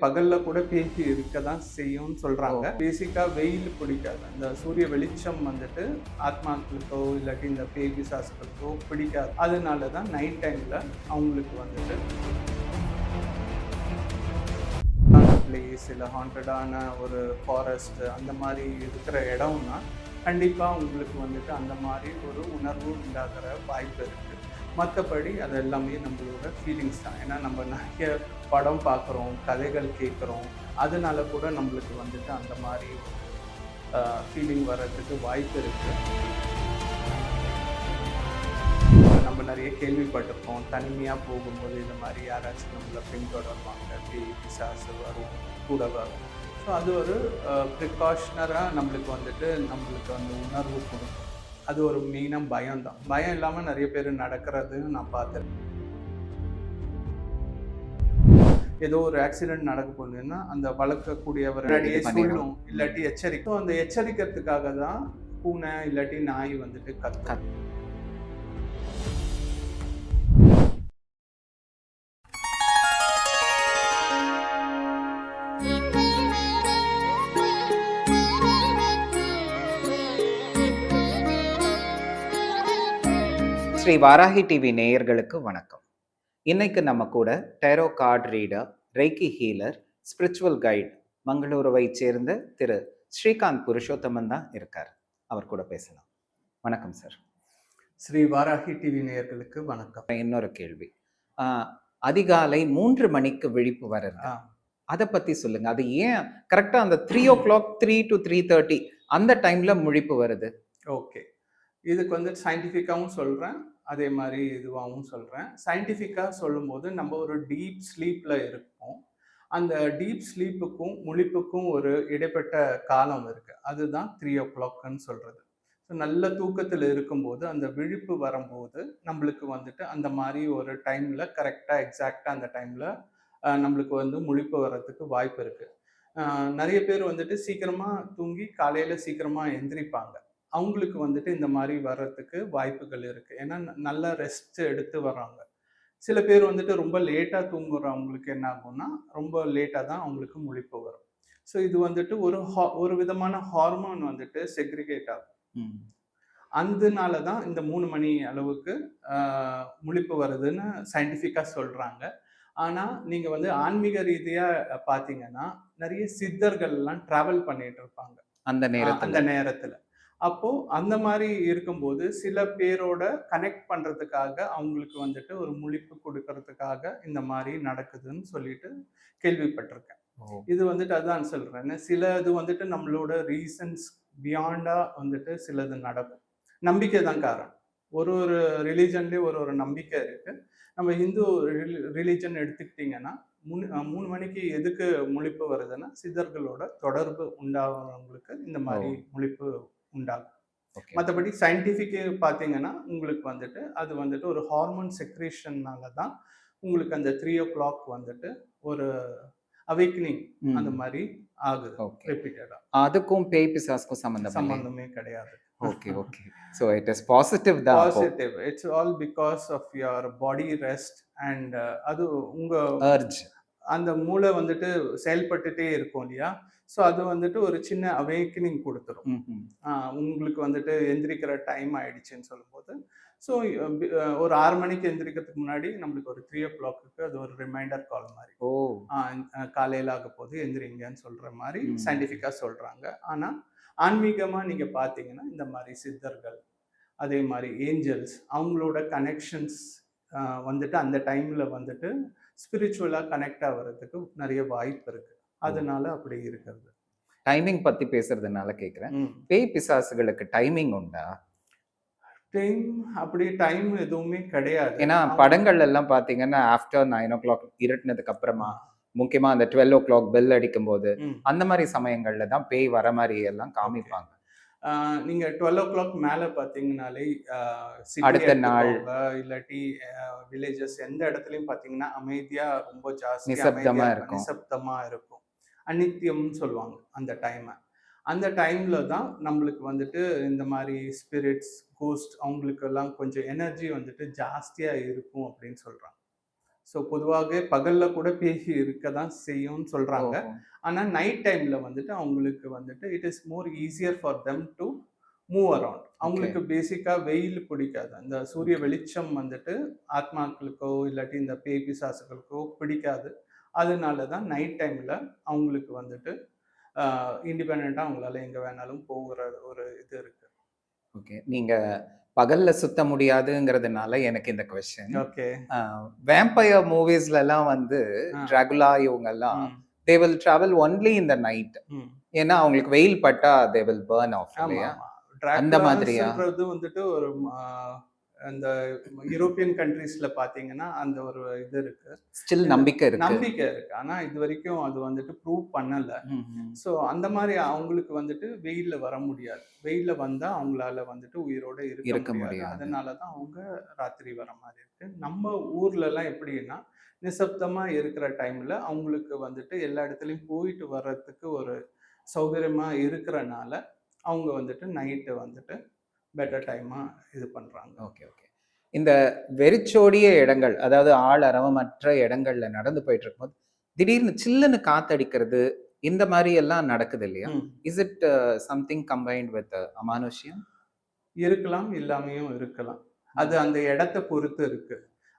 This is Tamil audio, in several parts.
பகல்ல கூட பேய் இருக்க தான் செய்யும்னு ஓ! சொல்றாங்க. பேசிக்கா வெயில் பிடிக்காது. அந்த சூரிய வெளிச்சம் வந்துட்டு ஆத்மாக்களுக்கோ, இல்லாட்டி இந்த பேய் பிசாசுகளுக்கோ பிடிக்காது. அதனால தான் நைட் டைம்ல அவங்களுக்கு வந்துட்டு பிளேஸ் இல்ல ஹாண்டடான ஒரு ஃபாரஸ்ட் அந்த மாரி இருக்கிற இடம்னா, கண்டிப்பா உங்களுக்கு வந்துட்டு அந்த மாரி ஒரு உணர்வு உண்டாகுற வாய்ப்பு இருக்கு. மற்றபடி அது எல்லாமே நம்மளோட ஃபீலிங்ஸ் தான். ஏன்னா நம்ம நிறைய படம் பார்க்குறோம், கதைகள் கேட்குறோம். அதனால கூட நம்மளுக்கு வந்துட்டு அந்த மாதிரி ஃபீலிங் வர்றதுக்கு வாய்ப்பு இருக்கு. நம்ம நிறைய கேள்விப்பட்டிருக்கோம். தனிமையாக போகும்போது இந்த மாதிரி யாராச்சும் நம்மளை பின்தொடர்வாங்க, பேய் பிசாசு வரும், கூட வரும். ஸோ அது ஒரு ப்ரிகாஷனராக நம்மளுக்கு வந்துட்டு நம்மளுக்கு அந்த உணர்வு கொடுக்கும். அது ஒரு மெயினாக பயம் தான். பயம் இல்லாமல் நிறைய பேர் நடக்கிறதுன்னு நான் பார்த்துருக்கேன். ஏதோ ஒரு ஆக்சிடென்ட் நடக்க போகுதுன்னா அந்த வளர்க்கக்கூடியவர் முன்னாடியே சொல்லும், இல்லாட்டி எச்சரிக்கும். அந்த எச்சரிக்கிறதுக்காக தான் பூனை இல்லாட்டி நாய் வந்துட்டு கத்தும். ஸ்ரீ வாராகி டிவி நேயர்களுக்கு வணக்கம். இன்னைக்கு நம்ம கூட tarot card reader, reiki healer, spiritual guide மங்களூருவை சேர்ந்த திரு ஸ்ரீகாந்த் புருஷோத்தமன் தான் இருக்கார். அவர் கூட பேசலாம். வணக்கம் சார். ஸ்ரீ வாராகி டிவி நேயர்களுக்கு வணக்கம். இன்னொரு கேள்வி, அதிகாலை 3 மணிக்கு விழிப்பு வருது, அதை பத்தி சொல்லுங்க. அது ஏன் கரெக்டா அந்த 3 o'clock 3 to 3:30 அந்த டைம்ல முழிப்பு வருது? ஓகே, இதுக்கு வந்து சயின்டிஃபிக்காகவும் சொல்கிறேன், அதே மாதிரி இதுவாகவும் சொல்கிறேன். சயின்டிஃபிக்காக சொல்லும்போது நம்ம ஒரு டீப் ஸ்லீப்பில் இருப்போம். அந்த டீப் ஸ்லீப்புக்கும் முழிப்புக்கும் ஒரு இடைப்பட்ட காலம் இருக்குது. அதுதான் 3 o'clockன்னு சொல்கிறது. ஸோ நல்ல தூக்கத்தில் இருக்கும்போது அந்த விழிப்பு வரும்போது நம்மளுக்கு வந்துட்டு அந்த மாதிரி ஒரு டைமில் கரெக்டாக எக்ஸாக்டாக அந்த டைமில் நம்மளுக்கு வந்து முழிப்பு வர்றதுக்கு வாய்ப்பு இருக்குது. நிறைய பேர் வந்துட்டு சீக்கிரமாக தூங்கி காலையில் சீக்கிரமாக எந்திரிப்பாங்க. அவங்களுக்கு வந்துட்டு இந்த மாதிரி வர்றதுக்கு வாய்ப்புகள் இருக்குது. ஏன்னா நல்ல ரெஸ்ட் எடுத்து வர்றாங்க. சில பேர் வந்துட்டு ரொம்ப லேட்டாக தூங்குறவங்களுக்கு என்ன ஆகும்னா ரொம்ப லேட்டாக தான் அவங்களுக்கு முழிப்பு வரும். ஸோ இது வந்துட்டு ஒரு விதமான ஹார்மோன் வந்துட்டு செக்ரிகேட் ஆகும். அதனால தான் இந்த 3 மணி அளவுக்கு முழிப்பு வருதுன்னு சயின்டிஃபிக்காக சொல்கிறாங்க. ஆனால் நீங்கள் வந்து ஆன்மீக ரீதியாக பார்த்தீங்கன்னா நிறைய சித்தர்கள்லாம் ட்ராவல் பண்ணிட்டு இருப்பாங்க அந்த நேரத்தில். அப்போ அந்த மாதிரி இருக்கும்போது சில பேரோட கனெக்ட் பண்றதுக்காக அவங்களுக்கு வந்துட்டு ஒரு முழிப்பு கொடுக்கறதுக்காக இந்த மாதிரி நடக்குதுன்னு சொல்லிட்டு கேள்விப்பட்டிருக்கேன். இது வந்துட்டு அதான் சொல்றேன், சில இது வந்துட்டு நம்மளோட ரீசன்ஸ் பியாண்டா வந்துட்டு சிலது நடக்கும். நம்பிக்கை தான் காரணம். ஒரு ஒரு ரிலீஜன்லேயும் ஒரு ஒரு நம்பிக்கை இருக்கு. நம்ம இந்து ரிலீஜன் எடுத்துக்கிட்டிங்கன்னா 3 மணிக்கு எதுக்கு முழிப்பு வருதுன்னா சித்தர்களோட தொடர்பு உண்டாகிறவங்களுக்கு இந்த மாதிரி முழிப்பு உண்டாகும். மற்றபடி சயின்டிஃபிக் பார்த்தீங்கன்னா உங்களுக்கு வந்துட்டு அது வந்துட்டு ஒரு ஹார்மோன் செக்ரேஷன்னால தான் உங்களுக்கு அந்த 3 o'clock வந்துட்டு ஒரு அவேக்கனிங் அந்த மாதிரி ஆகுது ரிப்பீட்டடா. அதுக்கும் பேய் பிசாசுக்கும் சம்பந்தமே கிடையாது. Okay okay. So it is positive தான். Positive. It's all because of your body rest and அது உங்க urge அந்த மூளை வந்துட்டு செயல்பட்டுட்டே இருக்கும் இல்லையா? ஸோ அது வந்துட்டு ஒரு சின்ன அவேக்கனிங் கொடுத்துரும். உங்களுக்கு வந்துட்டு எந்திரிக்கிற டைம் ஆயிடுச்சுன்னு சொல்லும்போது, ஸோ ஒரு 6 மணிக்கு எந்திரிக்கிறதுக்கு முன்னாடி நம்மளுக்கு ஒரு 3 o'clock அது ஒரு ரிமைண்டர் கால் மாதிரி. காலையில் ஆக போது எந்திரிங்கன்னு சொல்ற மாதிரி சயின்டிஃபிக்காக சொல்றாங்க. ஆனால் ஆன்மீகமாக நீங்க பார்த்தீங்கன்னா இந்த மாதிரி சித்தர்கள், அதே மாதிரி ஏஞ்சல்ஸ் அவங்களோட கனெக்ஷன்ஸ் வந்துட்டு அந்த டைம்ல வந்துட்டு ஸ்பிரிச்சுவலாக கனெக்ட் ஆகிறதுக்கு நிறைய வாய்ப்பு இருக்கு. அதனால அப்படி இருக்கிறது. டைமிங் பத்தி பேசுறதுனால கேட்குறேன், பேய் பிசாசுகளுக்கு டைமிங் உண்டா? டைம் எதுவுமே கிடையாது. ஏன்னா படங்கள் எல்லாம் பாத்தீங்கன்னா ஆஃப்டர் 9 o'clock இருட்டினதுக்கு அப்புறமா முக்கியமா அந்த 12 o'clock பெல் அடிக்கும் போது அந்த மாதிரி சமயங்கள்ல தான் பேய் வர மாதிரி எல்லாம் காமிப்பாங்க. நீங்க 12 o'clock மேல பாத்தீங்கன்னாலே அடுத்த நாள் இல்லாட்டி வில்லேஜஸ் எந்த இடத்துலயும் பாத்தீங்கன்னா அமைதியா ரொம்ப ஜாஸ்தி நிசப்தமா இருக்கும். அநித்தியம்னு சொல்லுவாங்க அந்த டைமை. அந்த டைம்ல தான் நம்மளுக்கு வந்துட்டு இந்த மாதிரி ஸ்பிரிட்ஸ், கோஸ்ட் அவங்களுக்கு எல்லாம் கொஞ்சம் எனர்ஜி வந்துட்டு ஜாஸ்தியா இருக்கும் அப்படின்னு சொல்றாங்க. ஸோ பொதுவாகவே பகல்ல கூட பேய் இருக்க தான் செய்யும்னு சொல்றாங்க. ஓஹோ! ஆனா நைட் டைம்ல வந்துட்டு அவங்களுக்கு வந்துட்டு it is more easier for them to move around. Okay. அவங்களுக்கு பேசிக்கா வெயில் பிடிக்காது. அந்த சூரிய ஓகே. வெளிச்சம் வந்துட்டு ஆத்மாக்களுக்கோ இல்லாட்டி இந்த பேய் பிசாசுகளுக்கோ பிடிக்காது. அதனால தான் நைட் டைம்ல அவங்களுக்கு வந்துட்டு இண்டிபெண்டன்ட்டா அவங்களால எங்க வேணாலும் போகுற ஒரு இது இருக்கு. ஓகே. நீங்க பகல்ல சுத்த முடியாதுங்கிறதுனால எனக்கு இந்த கொஸ்டின். ஓகே. வேம்பயர் மூவிஸ்லலாம் வந்து ஆ. டிராகுலா இவங்கெல்லாம் ம். They will travel only in the night. ம். ஏன்னா அவங்களுக்கு வெயில் பட்டா தே வில் பர்ன் ஆஃப் ஆமா, இல்லையா? ஆமா. அந்த மாதிரியா? டிராகுலாஸ்ன்றது வந்துட்டு ஒரு அந்த யூரோப்பியன் கண்ட்ரீஸ்ல பார்த்தீங்கன்னா, அந்த ஒரு இது இருக்கு. ஸ்டில் இது நம்பிக்கை இருக்கு. நம்பிக்கை இருக்கு. ஆனா இதுவரைக்கும் அது வந்துட்டு ப்ரூவ் பண்ணல. ம்ஹ்ம். ஸோ அந்த மாரி அவங்களுக்கு வந்துட்டு வெயில்ல வர முடியாது. வெயில்ல வந்தா அவங்களால வந்துட்டு உயிரோட இருக்க இருக்க முடியாது. முடியாது. அதனால தான் அவங்க ராத்திரி வர மாரி இருக்கு. நம்ம ஊர்லலாம் எப்படின்னா, நிசப்தமா இருக்கிற டைம்ல அவங்களுக்கு வந்துட்டு எல்லா இடத்துலயும் போயிட்டு வர்றதுக்கு ஒரு சௌகரியமா இருக்கிறனால, அவங்க வந்துட்டு நைட்டு வந்துட்டு பெட்டர் டைமா இது பண்றாங்க. Okay, okay. இந்த வெறிச்சோடிய இடங்கள், அதாவது ஆள் அரவமற்ற இடங்கள்ல நடந்து போயிட்டு இருக்கும்போது, திடீர்னு சில்லுன்னு காத்தடிக்கிறது, இந்த மாரி எல்லாம் நடக்குது இல்லையா? ம். Is it something combined with அமானுஷ்யம்? இருக்கலாம், இல்லாமயும் இருக்கலாம். அது அந்த இடத்த பொறுத்து இருக்கு.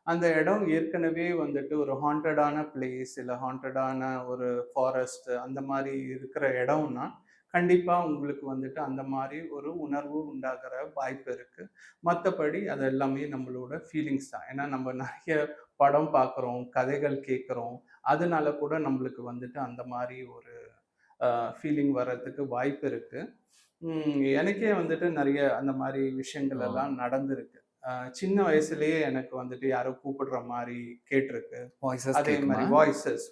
அந்த இடம் ஏற்கனவே வந்துட்டு ஒரு ஹாண்டடான பிளேஸ், இல்ல ஹாண்டடான ஒரு ஃபாரஸ்ட் அந்த மாரி இருக்கிற இடம்னா, கண்டிப்பா உங்களுக்கு வந்துட்டு அந்த மாரி ஒரு உணர்வு உண்டாகுற வாய்ப்பு இருக்கு. மத்தபடி அது எல்லாமே நம்மளோட ஃபீலிங்ஸ் தான். ஏன்னா நம்ம நெறைய படம் பார்க்குறோம், கதைகள் கேட்குறோம். அதனால கூட நம்மளுக்கு வந்துட்டு அந்த மாரி ஒரு ஃபீலிங் வர்றதுக்கு வாய்ப்பு இருக்கு. எனக்கே வந்துட்டு நெறைய அந்த மாரி விஷயங்கள் ஓ! எல்லாம் நடந்திருக்கு. சின்ன வயசுலயே எனக்கு வந்துட்டு யாரோ கூப்பிடுற மாரி கேட்டிருக்கு. வாய்ஸஸ் அதே மாரி கேட்குமா?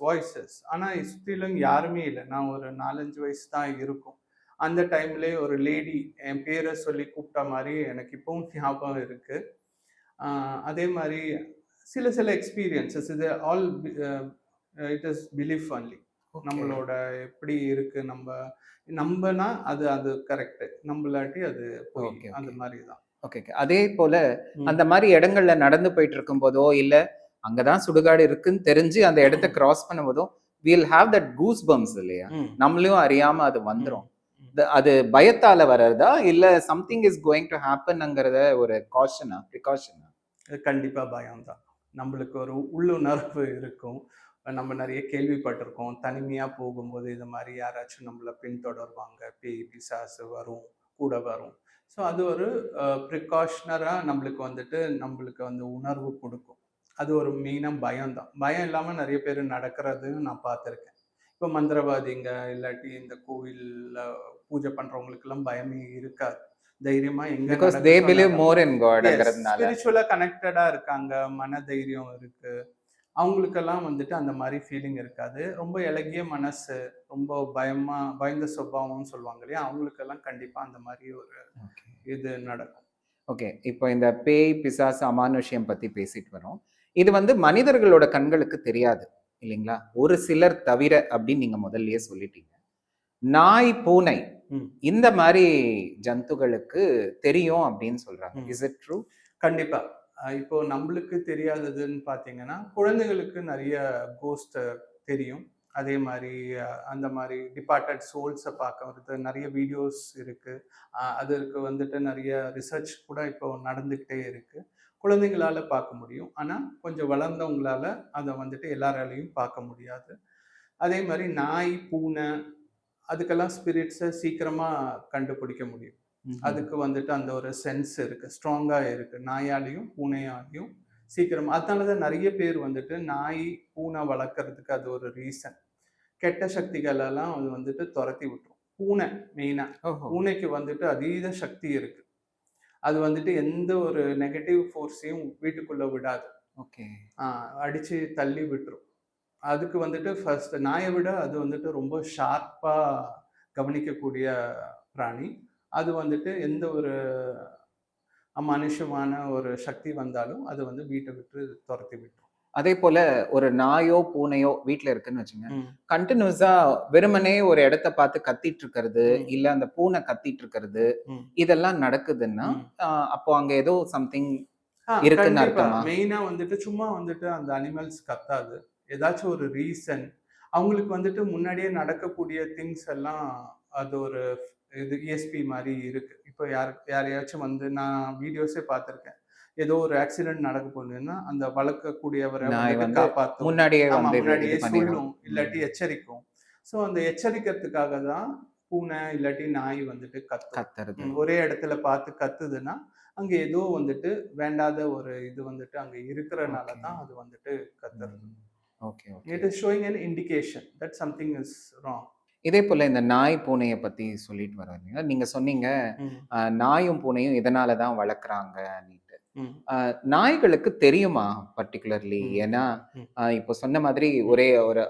வாய்ஸஸ். ஆனா சுத்திலும் யாருமே இல்ல. நான் ஒரு 4, 5 வயசு தான் இருக்கும். அந்த டைம்லயே ஒரு லேடி என் பேர சொல்லி கூப்பிட்ட மாரி எனக்கு இப்பவும் ஞாபகம் இருக்கு. அ அதே மாரி சில சில எக்ஸ்பீரியன்ஸஸ் இது all it is belief only. Okay. நம்மளோட எப்படி இருக்கு நம்பனா அது அது கரெக்ட். நம்பலாட்டி அது பொய். ஓகே, அந்த ஓகே. மாரி தான். Okay, okay. அதே போல ம். அந்த மாரி இடங்கள்ல நடந்து போயிட்டு இருக்கும்போதோ, இல்ல அங்க தான் சுடுகாடு இருக்குன்னு தெரிஞ்சு அந்த இடத்த கிராஸ் பண்ணும்போதோ, will have that goose bumps இல்லையா? ம். நம்மளையும் அறியாம அது ம். வந்துரும். ம். அது பயத்தால வர்றதா? இல்ல சம்திங் இஸ் கோயிங் டூ ஹேப்பன்ங்கிறத ஒரு காஷனா? பிரிகாஷனா? அது கண்டிப்பா பயம் தான். நம்மளுக்கு ஒரு உள்ளுணர்வு இருக்கும். நம்ம நெறைய கேள்விப்பட்டிருக்கோம். தனிமையா போகும்போது இது மாரி யாராச்சும் நம்மள பின்தொடருவாங்க. பேய், பிசாசு வரும், கூட வரும். ஸோ அது ஒரு ப்ரிகாஷனரா நம்மளுக்கு வந்துட்டு நம்மளுக்கு அந்த உணர்வு குடுக்கும். அது ஒரு மெயினா பயம் தான். பயம் இல்லாம நெறைய பேரு நடக்கிறதையும் நான் பார்த்துருக்கேன். இப்ப மந்திரவாதிங்க, இல்லாட்டி இந்த கோவில்ல பூஜை பண்றவங்களுக்கெல்லாம் பயமே இருக்காது. தைரியமா எங்க பிகாஸ் நடக்க தே பிலீவ் சொன்னாலும் மோர் இன் எஸ். காட்ங்கிறதுனால. ஸ்பிரிச்சுவலா கனெக்டடா இருக்காங்க. மனதைரியம் இருக்கு. அவங்களுக்கெல்லாம் வந்துட்டு அந்த மாரி ஃபீலிங் இருக்காது. ரொம்ப இளகிய மனசு, ரொம்ப பயந்த சுபாவம்னு சொல்லுவாங்க இல்லையா? அவங்களுக்கெல்லாம் கண்டிப்பா அந்த மாரி ஒரு ஓகே. இது நடக்கும். ஓகே. இப்போ இந்த பேய், பிசாசு, அமானுஷ்யம் பத்தி பேசிட்டு வரோம். இது வந்து மனிதர்களோட கண்களுக்கு தெரியாது இல்லைங்களா? ஒரு சிலர் தவிர அப்படின்னு நீங்க முதல்லயே சொல்லிட்டீங்க. நாய், பூனை ம். இந்த மாரி ஜந்துகளுக்கு தெரியும் அப்படின்னு சொல்றாங்க. ம். Is it true? கண்டிப்பா. இப்போ நம்பளுக்கு தெரியாததுன்னு பார்த்தீங்கன்னா, குழந்தைகளுக்கு நெறைய கோஸ்ட் தெரியும். அதே மாரி அந்த மாரி டிபார்ட்டட் சோல்ஸ பார்க்கறது நெறைய வீடியோஸ் இருக்கு. அதற்கு வந்துட்டு நெறைய ரிசர்ச் கூட இப்போ நடந்துகிட்டே இருக்கு. குழந்தைங்களால பார்க்க முடியும். ஆனா, கொஞ்சம் வளர்ந்தவங்களால அத வந்துட்டு எல்லாராலயும் பார்க்க முடியாது. அதே மாரி நாய், பூனை அதுக்கெல்லாம் ஸ்பிரிட்ஸ சீக்கிரமா கண்டுபிடிக்க முடியும். ம்ஹ்ம். அதுக்கு வந்துட்டு அந்த ஒரு சென்ஸ் இருக்கு. ஸ்ட்ராங்கா இருக்கு. நாயாலயும், பூனையாலயும் சீக்கிரமா அதனால தான் நெறைய பேர் வந்துட்டு நாய், பூனை வளர்க்கறதுக்கு அது ஒரு ரீசன். கெட்ட சக்திகளெல்லாம் அது வந்துட்டு தொரத்தி விட்டுரும். பூனை மெயினா. ஓஹோ! பூனைக்கு வந்துட்டு அதீத சக்தி இருக்கு. அது வந்துட்டு எந்த ஒரு நெகட்டிவ் ஃபோர்ஸையும் வீட்டுக்குள்ள விடாது. ஓகே. ஆ அடிச்சு தள்ளி விட்டுரும். அதுக்கு வந்துட்டு ஃபர்ஸ்ட் நாய விட அது வந்துட்டு ரொம்ப ஷார்ப்பா கவனிக்கக்கூடிய பிராணி. அது வந்துட்டு எந்த ஒரு அமானுஷ்யமான ஒரு சக்தி வந்தாலும், அது வந்து வீட்ட விட்டு தொரத்தி விட்டுரும். அதேபோல ஒரு நாயோ, பூனையோ வீட்ல இருக்குன்னு வச்சுங்க. ம். கன்டினியூஸா வெறுமனே ஒரு இடத்த பார்த்து கத்திட்டு இருக்கிறது, ம். இல்ல அந்த பூனை கத்திட்டு இருக்கிறது, ம். இதெல்லாம் நடக்குதுன்னா, ம். அ அப்போ அங்க ஏதோ சம்திங் இருக்குன்னு கண்டிப்பா. அர்த்தமா? மெயினா வந்துட்டு சும்மா வந்துட்டு அந்த அனிமல்ஸ் கத்தாது. ஏதாச்சும் ஒரு ரீசன் அவங்களுக்கு வந்துட்டு முன்னாடியே நடக்கக்கூடிய திங்ஸ் எல்லாம் அது ஒரு இது ESP மாரி இருக்கு. இப்போ யாரையாச்சும் வந்து நான் வீடியோஸே பார்த்துருக்கேன். ஏதோ ஒரு ஆக்சிடென்ட் நடக்க போகுதுன்னா, அந்த வளர்க்கக்கூடியவர நாய் வந்துட்டு வந்து காப்பாத்தும். முன்னாடியே ஆமா, வந்து இது முன்னாடியே பண்ணிரும். சொல்லும். ம். இல்லாட்டி எச்சரிக்கும். ஸோ அந்த எச்சரிக்கிறதுக்காக தான் பூனை இல்லாட்டி நாய் வந்துட்டு கத்தும். கத்துறது. ஒரே இடத்துல பார்த்து கத்துதுன்னா, அங்க ஏதோ வந்துட்டு வேண்டாத ஒரு இது வந்துட்டு அங்க இருக்கிறனால ஓகே. தான் அது வந்துட்டு கத்துறது. ம். Okay, okay. It is showing an indication that something is wrong. இதே போல இந்த நாய், பூனைய பத்தி சொல்லிட்டு வர்றீங்க. நீங்க சொன்னீங்க, ம். நாயும், பூனையும் இதனால தான் வளர்க்குறாங்கன்னிட்டு. ம். நாய்களுக்கு தெரியுமா பர்ட்டிகுலர்லி? ம். ஏன்னா, ம். இப்போ சொன்ன மாதிரி ம். ஒரே ஒரு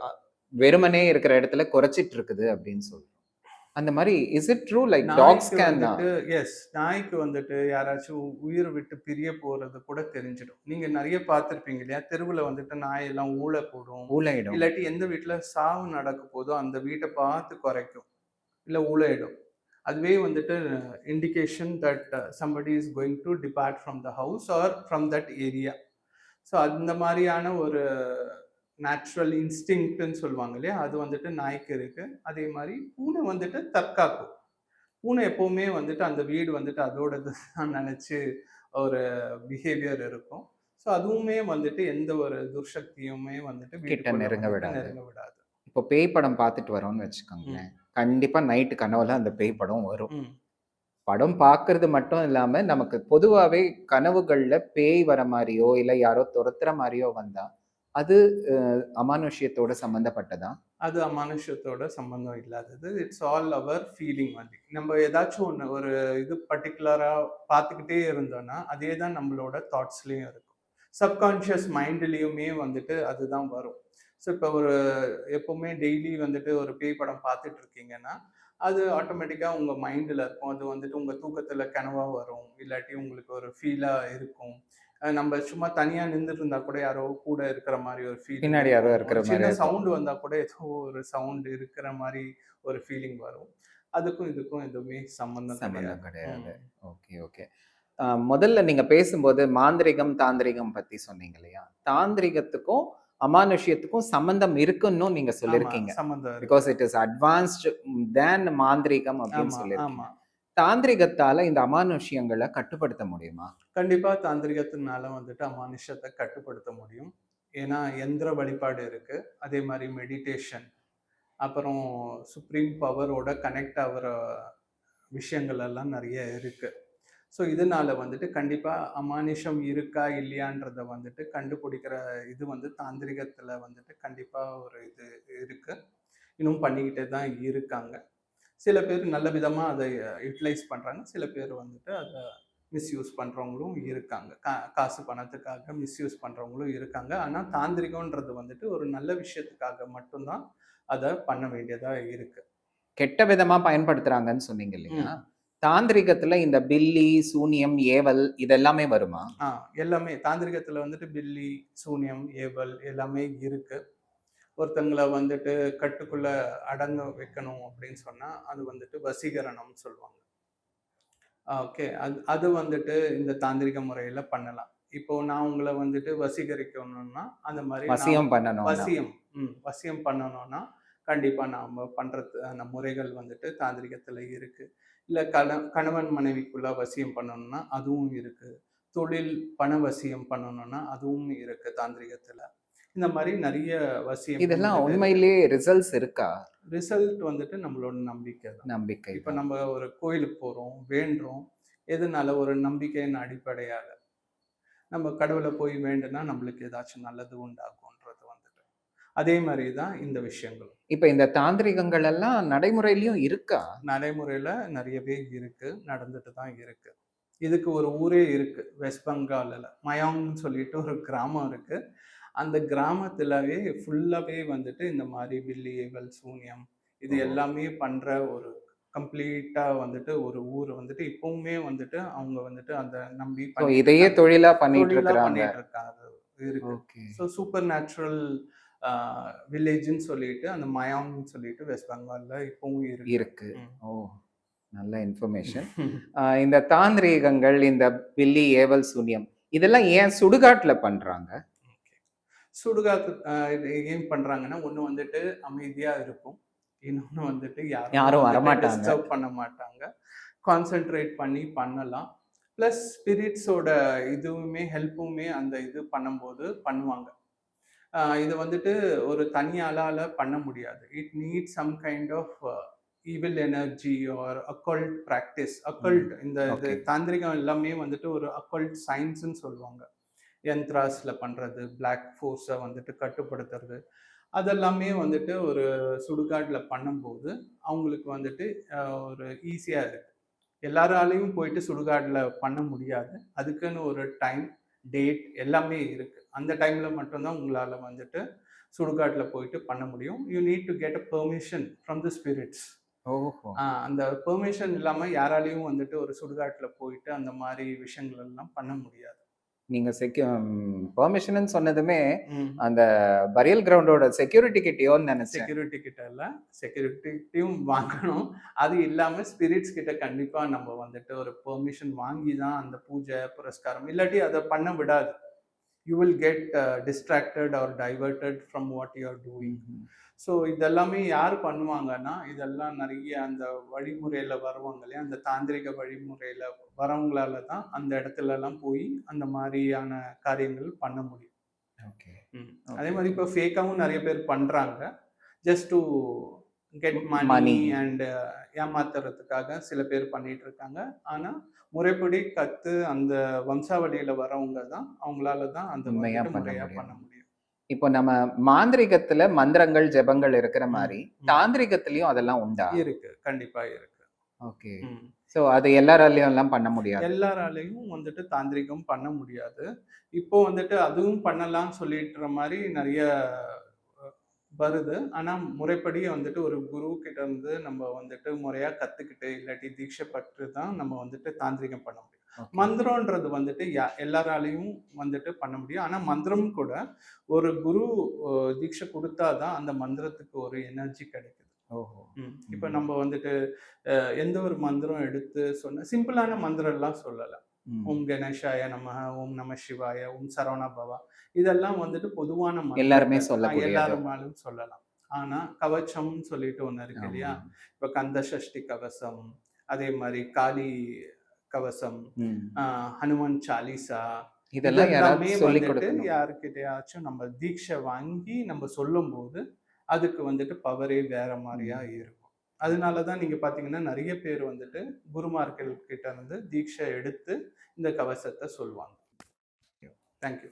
வெறுமனே இருக்கிற இடத்துல குறைச்சிட்டு இருக்குது அப்படின்னு சொல்றோம். அந்த மாரி is it true like dogs நாய்க்கு கேன் வந்துட்டு நாய்க்கு வந்துட்டு யாராச்சும் உயிர் விட்டு பிரிய போறது கூட தெரிஞ்சிடும். நீங்க நெறைய பார்த்திருப்பீங்க இல்லையா? தெருவுல வந்துட்டு நாயெல்லாம் ஊள போடும். ஊளையிடும். இல்லாட்டி எந்த வீட்ல சாவு நடக்க போதோ, அந்த வீட்ட பார்த்து குறைக்கும். இல்ல ஊளையிடும். அதுவே வந்துட்டு indication that somebody is going to depart from the house or from that area. So அந்த மாரியான ஒரு நேச்சுரல் இன்ஸ்டிங்க்ட்ன்னு சொல்லுவாங்க இல்லையா? அது வந்துட்டு நாய்க்கு இருக்கு. அதே மாரி பூனை வந்துட்டு தற்காப்பு. பூனை எப்பவுமே வந்துட்டு அந்த வீடு வந்துட்டு அதோடது தான் நெனச்சு ஒரு பிஹேவியர் இருக்கும். ஸோ அதுவுமே வந்துட்டு எந்த ஒரு துர்சக்தியுமே வந்துட்டு கிட்ட வீட்டுக்குள்ள நெருங்க வந்துட்டு விடாது. நெருங்க விடாது. இப்போ பேய் படம் பார்த்துட்டு வரோம்னு வச்சுக்கோங்களேன். ம். கண்டிப்பா நைட்டு கனவுல அந்த பேய் படம் வரும். ம். படம் பார்க்கறது மட்டும் இல்லாம, நமக்கு பொதுவாவே கனவுகள்ல பேய் வர மாரியோ, இல்ல யாரோ தொரத்துற மாரியோ வந்தா, அது அமானுஷ்யத்தோட சம்மந்தப்பட்டதா? அது அமானுஷ்யத்தோட சம்பந்தம் இல்லாதது. It's all our feeling only. நம்ம ஏதாச்சும் ஒண்ணு ஒரு இது பர்ட்டிகுலரா பார்த்துக்கிட்டே இருந்தோம்னா, அதே தான் நம்மளோட தாட்ஸ்லயும் இருக்கும். சப்கான்ஷியஸ் மைண்ட்லயுமே வந்துட்டு அதுதான் வரும். ஸோ இப்போ ஒரு எப்பவுமே டெய்லி வந்துட்டு ஒரு பேய் படம் பார்த்துட்டு இருக்கீங்கன்னா, அது ஆட்டோமேட்டிக்கா உங்க மைண்ட்ல இருக்கும். அது வந்துட்டு உங்க தூக்கத்துல கனவா வரும். இல்லாட்டி உங்களுக்கு ஒரு ஃபீலா இருக்கும். நம்ம சும்மா தனியா நின்னுட்டு இருந்தா கூட யாரோ கூட இருக்கிற மாரி ஒரு ஃபீல் பின்னாடி யாரோ இருக்கும். இருக்கிற ஒரு மாரி சின்ன இருக்கும். சவுண்ட் வந்தா கூட ஏதோ ஒரு சவுண்ட் இருக்கிற மாரி ஒரு ஃபீலிங் வரும். அதுக்கும் இதுக்கும் எதுவுமே சம்மந்தம் சம்மந்தம் கிடையாது. கிடையாது. ம். Okay, okay. முதல்ல நீங்க பேசும்போது மாந்திரிகம், தாந்திரிகம் பத்தி சொன்னீங்க இல்லையா? தாந்திரிகத்துக்கும், அமானுஷ்யத்துக்கும் சம்மந்தம் இருக்குன்னும் நீங்க ஆமா. சொல்லியிருக்கீங்க. சம்மந்தம் இருக்கு. பிகாஸ் இட் இஸ் அட்வான்ஸ்ட் தேன் மாந்திரீகம் அப்படின்னு ஆமா, சொல்லியிருக்கீங்க. ஆமா. தாந்திரிகத்தால இந்த அமானுஷ்யங்கள கட்டுப்படுத்த முடியுமா? கண்டிப்பா தாந்திரிகத்தினால வந்துட்டு அமானுஷ்யத்த கட்டுப்படுத்த முடியும். ஏன்னா, எந்திர வழிபாடு இருக்கு. அதே மாரி மெடிடேஷன், அப்புறம் சுப்ரீம் பவரோட கனெக்ட் ஆகுற விஷயங்கள் எல்லாம் நெறைய இருக்கு. ஸோ, இதனால வந்துட்டு கண்டிப்பா அமானுஷ்யம் இருக்கா? இல்லையான்றத வந்துட்டு கண்டுபிடிக்கிற இது வந்து தாந்திரிகத்தில வந்துட்டு கண்டிப்பா ஒரு இது இருக்கு. இன்னும் பண்ணிக்கிட்டே தான் இருக்காங்க. சில பேர் நல்ல விதமா அத யுட்டிலைஸ் பண்றாங்க. சில பேர் வந்துட்டு அத மிஸ்யூஸ் பண்றவங்களும் இருக்காங்க. காசு பணத்துக்காக மிஸ்யூஸ் பண்றவங்களும் இருக்காங்க. ஆனா தாந்திரிகம்ன்றது வந்துட்டு ஒரு நல்ல விஷயத்துக்காக மட்டும் தான் அத பண்ண வேண்டியதா இருக்கு. கெட்ட விதமா பயன்படுத்துறாங்கன்னு சொன்னீங்க இல்லையா? ம். தாந்திரிகத்துல இந்த பில்லி, சூனியம், ஏவல் இதெல்லாமே வருமா? ஆ எல்லாமே தாந்திரிகத்துல வந்துட்டு பில்லி, சூனியம், ஏவல் எல்லாமே இருக்கு. ஒருத்தங்கள வந்துட்டு கட்டுக்குள்ள அடங்க வைக்கணும் அப்படின்னு சொன்னா, அது வந்துட்டு வசீகரணம்னு சொல்லுவாங்க. ஓகே. அது அது வந்துட்டு இந்த தாந்திரிக முறையில பண்ணலாம். இப்போ நான் உங்கள வந்துட்டு வசீகரிக்கணும்னா, அந்த மாரி நான் வசியம் பண்ணணும்னா. வசியம் வசியம் பண்ணணும்னா, கண்டிப்பா நாம பண்றதுக்கான முறைகள் வந்துட்டு தாந்திரிகத்துல இருக்கு. இல்ல கணவன் மனைவிக்குள்ள வசியம் பண்ணணும்னா, அதுவும் இருக்கு. தொழில் பண வசியம் பண்ணணும்னா, அதுவும் இருக்கு தாந்திரிகத்துல. இந்த மாரி நெறைய வசியங்கள் இதெல்லாம் வந்துட்டு இருக்கு. உண்மையிலேயே ரிசல்ட்ஸ் இருக்கா? ரிசல்ட் வந்துட்டு நம்மளோட நம்பிக்கை தான். நம்பிக்கை இப்ப தான். நம்ம ஒரு கோயிலுக்கு போறோம், வேண்டுறோம். எதனால? ஒரு நம்பிக்கையின் அடிப்படையாக. நம்ம கடவுள போய் வேண்டுனா நம்மளுக்கு ஏதாச்சும் நல்லது உண்டாகும்ன்றது வந்துட்டு. அதே மாரி தான் இந்த விஷயங்களும். இப்ப இந்த தாந்திரிகங்கள் எல்லாம் நடைமுறையிலயும் இருக்கா? நடைமுறையில நெறையவே இருக்கு. நடந்துட்டு தான் இருக்கு. இதுக்கு ஒரு ஊரே இருக்கு. வெஸ்ட் பெங்கால்ல. மயாங்ன்னு சொல்லிட்டு ஒரு கிராமம் இருக்கு. அந்த கிராமத்திலவே ஃபுல்லாவே வந்துட்டு இந்த மாரி வில்லி, ஏவல், சூனியம் இது ஓ! எல்லாமே பண்ற ஒரு கம்ப்ளீட்டா வந்துட்டு ஒரு ஊர் வந்துட்டு இப்பவுமே வந்துட்டு அவங்க வந்துட்டு அத நம்பி ஸோ பண்ணிட்டு இதையே இருக்காங்க. தொழிலா பண்ணிட்டு தொழிலா இருக்கிறாங்க. பண்ணிட்டு இருக்காங்க. இருக்கு. ஓகே. ஸோ சூப்பர் நேச்சுரல் அ வில்லேஜ்ன்னு சொல்லிட்டு அந்த மயாங்ன்னு சொல்லிட்டு வெஸ்ட் பெங்கால்ல இப்பவும் இருக்கு. இருக்கு. ம். ஓ! நல்ல இன்ஃபர்மேஷன். இந்த தாந்திரீகங்கள், இந்த பில்லி, ஏவல், சூனியம் இதெல்லாம் ஏன் சுடுகாட்டுல பண்றாங்க? சுடுகாட்டு இது ஏன் பண்றாங்கன்னா, ஒண்ணு வந்துட்டு அமைதியா இருக்கும். இன்னொன்னு வந்துட்டு யாரும் யாரும் வந்துட்டு வரமாட்டாங்க. டிஸ்டர்ப் பண்ண மாட்டாங்க. கான்சன்ட்ரேட் பண்ணி பண்ணலாம். பிளஸ் ஸ்பிரிட்ஸோட இதுவுமே ஹெல்ப்புமே அந்த இது பண்ணும்போது பண்ணுவாங்க. இது வந்துட்டு ஒரு தனி ஆளால பண்ண முடியாது. It needs some kind of evil energy or occult practice. Occult இந்த இது ஓகே. தாந்திரிகம் எல்லாமே வந்துட்டு ஒரு அக்கல்ட் சயின்ஸ்ன்னு சொல்லுவாங்க. யந்த்ராஸ்ல பண்றது, பிளாக் ஃபோர்ஸ வந்துட்டு கட்டுப்படுத்துறது. அதெல்லாமே வந்துட்டு ஒரு சுடுகாட்ல பண்ணும்போது, அவங்களுக்கு வந்துட்டு ஒரு ஈஸியா இருக்கு. எல்லாராலயும் போயிட்டு சுடுகாட்ல பண்ண முடியாது. அதுக்குன்னு ஒரு டைம், டேட் எல்லாமே இருக்கு. அந்த டைம்ல மட்டும் தான் உங்களால வந்துட்டு சுடுகாட்ல போயிட்டு பண்ண முடியும். You need to get a permission from the spirits. ஓஹோ! அந்த பெர்மிஷன் இல்லாம யாராலயும் வந்துட்டு ஒரு சுடுகாட்ல போயிட்டு அந்த மாரி விஷயங்கள் எல்லாம் பண்ண முடியாது. நீங்க பெர்மிஷன்னு சொன்னதுமே, ம். அந்த பரியல் கிரவுண்டோட செக்யூரிட்டி கிட்டயோன்னு நெனச்சேன். செக்யூரிட்டி கிட்ட இல்ல. செக்யூரிட்டியும் வாங்கணும். அது இல்லாம ஸ்பிரிட்ஸ் கிட்ட கண்டிப்பா நம்ம வந்துட்டு ஒரு பெர்மிஷன் வாங்கி தான் அந்த பூஜை, புரஸ்காரம் இல்லாட்டி அத பண்ண விடாது. You will get distracted or diverted from what you are doing. Hmm. So இதெல்லாமே யார் பண்ணுவாங்கன்னா, இதெல்லாம் நெறைய அந்த வழிமுறையில வருவாங்க இல்லையா? அந்த தாந்திரிக வழிமுறையில வரவங்களால தான் அந்த இடத்துலலாம் போய் அந்த மாரியான காரியங்கள் பண்ண முடியும். ஓகே. ம். ஓகே. அதே மாரி இப்போ ஃபேக்காவும் நெறைய பேர் பண்றாங்க. Just to get money money. And ஏமாத்துறதுக்காக சில பேர் பண்ணிட்டு இருக்காங்க. ஆனா, முறைப்படி கத்து அந்த வம்சாவளியில வரவங்க தான் அவங்களால தான் அந்த உண்மையா வந்துட்டு பண்ண முறையா முடியும். பண்ண முடியும். இப்போ நம்ம மாந்திரீகத்துல மந்திரங்கள், ஜெபங்கள் இருக்கிற ம். மாரி, ம். தாந்திரீகத்திலயும் அதெல்லாம் உண்டா? இருக்கு. கண்டிப்பா இருக்கு. ஓகே. ம். ஸோ அது எல்லாராலயும் எல்லாம் பண்ண முடியாது. எல்லாராலயும் வந்துட்டு தாந்திரிகம் பண்ண முடியாது. இப்போ வந்துட்டு அதுவும் பண்ணலாம்னு சொல்லிட்டுற மாரி நெறைய அ வருது. ஆனா முறைப்படி வந்துட்டு ஒரு குரு கிட்ட இருந்து நம்ம வந்துட்டு முறையா கத்துக்கிட்டு, இல்லாட்டி தீட்சை பற்று தான் நம்ம வந்துட்டு தாந்திரிகம் பண்ண முடியும். ஓகே. மந்திரம்ன்றது வந்துட்டு எல்லாராலயும் வந்துட்டு பண்ண முடியும். ஆனா மந்திரம் கூட ஒரு குரு தீட்சை குடுத்தா தான் அந்த மந்திரத்துக்கு ஒரு எனர்ஜி கிடைக்குது. ஓஹோ! இப்ப ம். நம்ம வந்துட்டு எந்த ஒரு மந்திரம் எடுத்து சொன்ன சிம்பிளான மந்திரம்லாம் சொல்லலாம். ஓம் ம். கணேஷாய நமஹ, ஓம் நம சிவாய, ஓம் சரவண பவா. இதெல்லாம் வந்துட்டு பொதுவான எல்லாருமே மந்திரங்கள். சொல்லக்கூடியது. எல்லாருமாலும் சொல்லலாம். ஆனா, கவச்சம்னு சொல்லிட்டு ஒண்ணு இருக்கு ஆமா. இல்லையா? இப்ப கந்த சஷ்டி கவசம், அதே மாரி காளி கவசம், ம். அ ஹனுமன் சாலீசா இதெல்லாம் இதெல்லாமே யாராவது சொல்லிக் வந்துட்டு கொடுக்கணும். யார்கிட்டயாச்சும் நம்ம தீட்சை வாங்கி நம்ம சொல்லும்போது, அதுக்கு வந்துட்டு பவரே வேற மாரியா ம். இருக்கும். அதனால தான் நீங்க பார்த்தீங்கன்னா, நெறைய பேர் வந்துட்டு குருமார்கள் கிட்ட இருந்து தீட்சை எடுத்து இந்த கவசத்த சொல்லுவாங்க. Thank you.